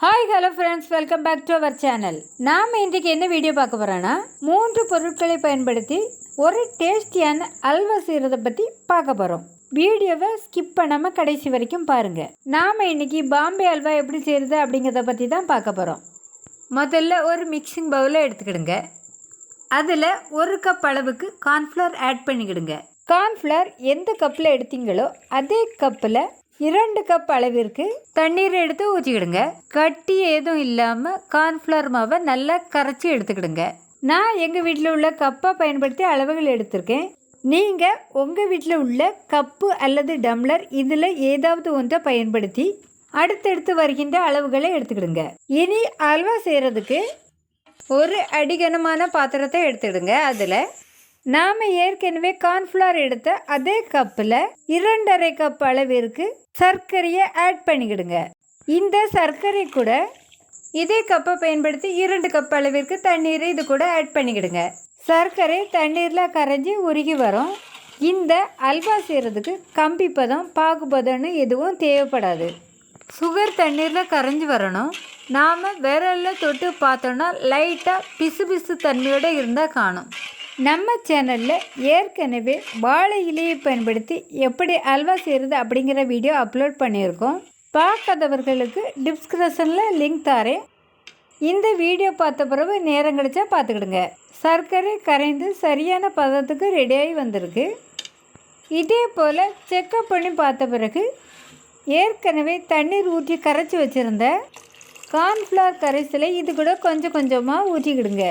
Hi hello friends, welcome back to our channel. நாம் இன்றைக்கு என்ன வீடியோ பார்க்க போகிறோன்னா 3 பொருட்களை பயன்படுத்தி ஒரு டேஸ்டியான அல்வா செய்கிறத பற்றி பார்க்க போகிறோம். வீடியோவை ஸ்கிப் பண்ணாமல் கடைசி வரைக்கும் பாருங்கள். நாம் இன்றைக்கி பாம்பே அல்வா எப்படி செய்கிறது அப்படிங்கிறத பற்றி தான் பார்க்க போகிறோம். முதல்ல ஒரு மிக்சிங் பவுலை எடுத்துக்கிடுங்க. அதில் 1 கப் அளவுக்கு கார்ன்ஃப்ளவர் ஆட் பண்ணிக்கிடுங்க. கார்ன்ஃப்ளவர் எந்த கப்பில் எடுத்தீங்களோ அதே கப்பில் 2 கப் அளவிற்கு தண்ணீர் எடுத்து ஊற்றிக்கிடுங்க. கட்டி எதுவும் இல்லாமல் கார்ன்ஃப்ளவர் மாவை நல்லா கரைச்சி எடுத்துக்கிடுங்க. நான் எங்கள் வீட்டில் உள்ள கப்பை பயன்படுத்தி அளவுகள் எடுத்திருக்கேன். நீங்கள் உங்கள் வீட்டில் உள்ள கப்பு அல்லது டம்ளர் இதில் ஏதாவது ஒன்றை பயன்படுத்தி அடுத்தடுத்து வருகின்ற அளவுகளை எடுத்துக்கிடுங்க. இனி அல்வா செய்கிறதுக்கு ஒரு அடிகனமான பாத்திரத்தை எடுத்துக்கிடுங்க. அதில் நாம் ஏற்கனவே கார்ன்ஃப்ளவர் எடுத்த அதே கப்பில் 2½ கப் அளவிற்கு சர்க்கரையை ஆட் பண்ணிக்கிடுங்க. இந்த சர்க்கரை கூட இதே கப்பை பயன்படுத்தி 2 கப் அளவிற்கு தண்ணீரை இது கூட ஆட் பண்ணிக்கிடுங்க. சர்க்கரை தண்ணீரில் கரைஞ்சி உருகி வரும். இந்த அல்வா செய்கிறதுக்கு கம்பி பதம் பாகுபதம்னு எதுவும் தேவைப்படாது. சுகர் தண்ணீரில் கரைஞ்சி வரணும். நாம் விரலில் தொட்டு பார்த்தோன்னா லைட்டாக பிசு பிசு தன்மையோடு இருந்தால் காணும். நம்ம சேனலில் ஏற்கனவே வாழை இலையை பயன்படுத்தி எப்படி அல்வா செய்கிறது அப்படிங்கிற வீடியோ அப்லோட் பண்ணியிருக்கோம். பார்க்காதவர்களுக்கு டிஸ்கிரிப்ஷனில் லிங்க் தரேன். இந்த வீடியோ பார்த்த பிறகு நேரம் கிடைச்சா பார்த்துக்கிடுங்க. சர்க்கரை கரைந்து சரியான பதத்துக்கு ரெடியாகி வந்திருக்கு. இதே போல் செக்கப் பண்ணி பார்த்த பிறகு ஏற்கனவே தண்ணீர் ஊற்றி கரைச்சி வச்சுருந்த கார்ன்ஃப்ளவர் கரைசலை இது கூட கொஞ்சம் கொஞ்சமாக ஊற்றிக்கிடுங்க.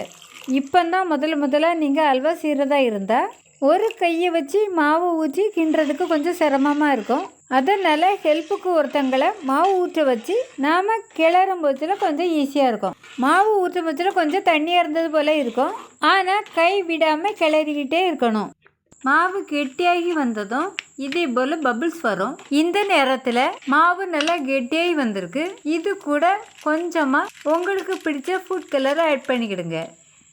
இப்போ தான் முதலாக நீங்கள் அல்வா செய்கிறதா இருந்தால் ஒரு கையை வச்சு மாவு ஊற்றி கிண்டுறதுக்கு கொஞ்சம் சிரமமாக இருக்கும். அதனால் ஹெல்ப்புக்கு ஒருத்தங்களை மாவு ஊற்ற வச்சு நாம் கிளறும் போச்சில் கொஞ்சம் ஈஸியாக இருக்கும். மாவு ஊற்றும் போச்சில் கொஞ்சம் தண்ணியாக இருந்தது போல் இருக்கும். ஆனால் கை விடாமல் கிளறிக்கிட்டே இருக்கணும். மாவு கெட்டியாகி வந்ததும் இதே போல் பபிள்ஸ் வரும். இந்த நேரத்தில் மாவு நல்லா கெட்டியாகி வந்திருக்கு. இது கூட கொஞ்சமாக உங்களுக்கு பிடிச்ச ஃபுட் கலரை ஆட் பண்ணிக்கிடுங்க.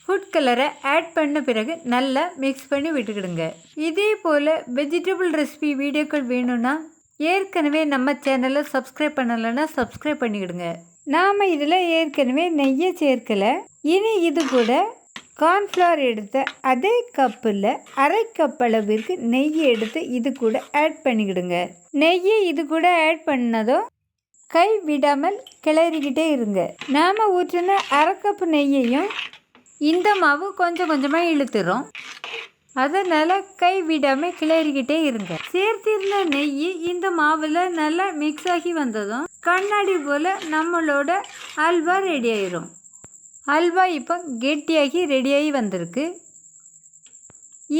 ஃபுட் கலரை ஆட் பண்ண பிறகு நல்லா மிக்ஸ் பண்ணி விட்டுக்கிடுங்க. இதே போல் வெஜிடபிள் ரெசிபி வீடியோக்கள் வேணும்னா ஏற்கனவே நம்ம சேனலை சப்ஸ்கிரைப் பண்ணலைன்னா சப்ஸ்கிரைப் பண்ணிக்கிடுங்க. நாம் இதில் ஏற்கனவே நெய்யை சேர்க்கலை. இனி இது கூட கார்ன்ஃப்ளவர் எடுத்த அதே கப்பில் 1/2 கப் அளவிற்கு நெய் எடுத்து இது கூட ஆட் பண்ணிக்கிடுங்க. நெய்யை இது கூட ஆட் பண்ணதும் கை விடாமல் கிளறிக்கிட்டே இருங்க. நாம் ஊற்றின 1/2 கப் நெய்யையும் இந்த மாவு கொஞ்சம் கொஞ்சமாக இழுத்துரும். அதனால் கை விடாமல் கிளறிக்கிட்டே இருங்க. சேர்த்திருந்த நெய் இந்த மாவில் நல்லா மிக்ஸ் ஆகி வந்ததும் கண்ணாடி போல் நம்மளோட அல்வா ரெடி ஆயிரும். அல்வா இப்போ கெட்டியாகி ரெடியாகி வந்திருக்கு.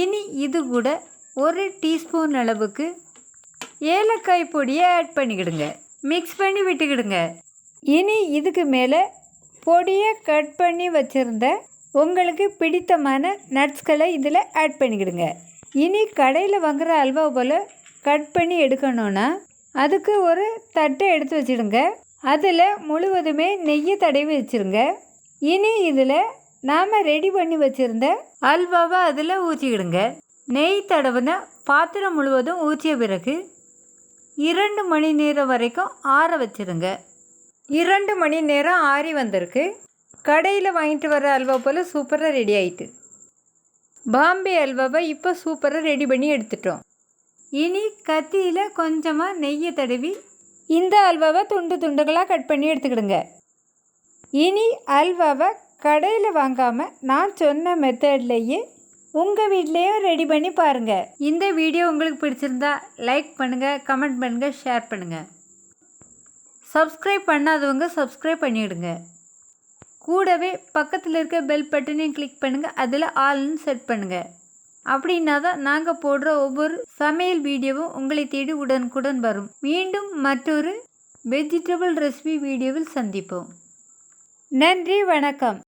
இனி இது கூட 1 டீஸ்பூன் அளவுக்கு ஏலக்காய் பொடியை ஆட் பண்ணிக்கிடுங்க. மிக்ஸ் பண்ணி விட்டுக்கிடுங்க. இனி இதுக்கு மேலே பொடியை கட் பண்ணி வச்சுருந்த உங்களுக்கு பிடித்தமான நட்ஸ்களை இதில் ஆட் பண்ணிக்கிடுங்க. இனி கடையில் வாங்குகிற அல்வா போல் கட் பண்ணி எடுக்கணுன்னா அதுக்கு ஒரு தட்டை எடுத்து வச்சுடுங்க. அதில் முழுவதுமே நெய்யை தடவி வச்சுருங்க. இனி இதில் நாம் ரெடி பண்ணி வச்சுருந்த அல்வாவை அதில் ஊற்றிக்கிடுங்க. நெய் தடவின பாத்திரம் முழுவதும் ஊற்றிய பிறகு 2 மணி நேரம் வரைக்கும் ஆற வச்சுருங்க. 2 மணி நேரம் ஆறி வந்திருக்கு. கடையில் வாங்கிட்டு வர அல்வா போல் சூப்பராக ரெடி ஆகிட்டு. பாம்பே அல்வாவை இப்போ சூப்பராக ரெடி பண்ணி எடுத்துட்டோம். இனி கத்தியில் கொஞ்சமாக நெய்யை தடவி இந்த அல்வாவை துண்டு துண்டுகளாக கட் பண்ணி எடுத்துக்கிடுங்க. இனி அல்வாவை கடையில் வாங்காமல் நான் சொன்ன மெத்தட்லேயே உங்கள் வீட்லேயும் ரெடி பண்ணி பாருங்கள். இந்த வீடியோ உங்களுக்கு பிடிச்சிருந்தா லைக் பண்ணுங்கள், கமெண்ட் பண்ணுங்கள், ஷேர் பண்ணுங்கள். சப்ஸ்கிரைப் பண்ணாதவங்க சப்ஸ்கிரைப் பண்ணிவிடுங்க. கூடவே பக்கத்தில் இருக்க பெல் பட்டனையும் கிளிக் பண்ணுங்கள். அதில் ஆல்னு செட் பண்ணுங்கள். அப்படின்னா தான் நாங்கள் போடுற ஒவ்வொரு சமையல் வீடியோவும் உங்களை தேடி உடனுக்குடன் வரும். மீண்டும் மற்றொரு வெஜிடபிள் ரெசிபி வீடியோவில் சந்திப்போம். நன்றி, வணக்கம்.